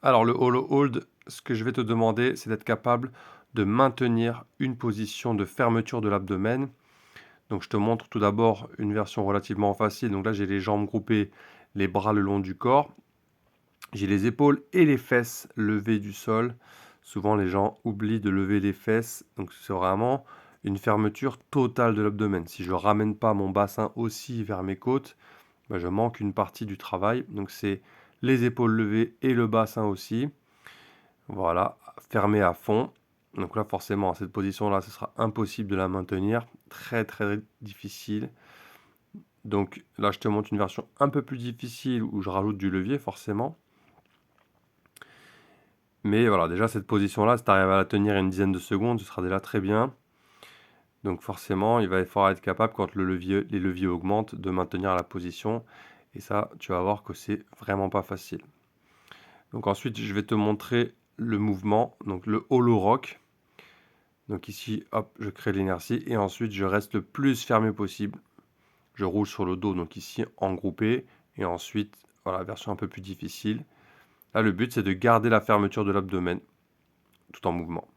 Alors le hollow hold, ce que je vais te demander, c'est d'être capable de maintenir une position de fermeture de l'abdomen. Donc je te montre tout d'abord une version relativement facile. Donc là, j'ai les jambes groupées, les bras le long du corps. J'ai les épaules et les fesses levées du sol. Souvent, les gens oublient de lever les fesses. Donc c'est vraiment une fermeture totale de l'abdomen. Si je ramène pas mon bassin aussi vers mes côtes, bah, je manque une partie du travail. Donc c'est les épaules levées et le bassin aussi. Voilà, fermé à fond. Donc là, forcément, à cette position-là, ce sera impossible de la maintenir. Très, très difficile. Donc là, je te montre une version un peu plus difficile où je rajoute du levier, forcément. Mais voilà, déjà, cette position-là, si tu arrives à la tenir une dizaine de secondes, ce sera déjà très bien. Donc forcément, il va falloir être capable, quand les leviers augmentent, de maintenir la position. Et ça, tu vas voir que c'est vraiment pas facile. Donc ensuite, je vais te montrer le mouvement, donc le hollow rock. Donc ici, hop, je crée l'inertie et ensuite je reste le plus fermé possible. Je roule sur le dos, donc ici en groupé. Et ensuite, voilà, version un peu plus difficile. Là, le but, c'est de garder la fermeture de l'abdomen tout en mouvement.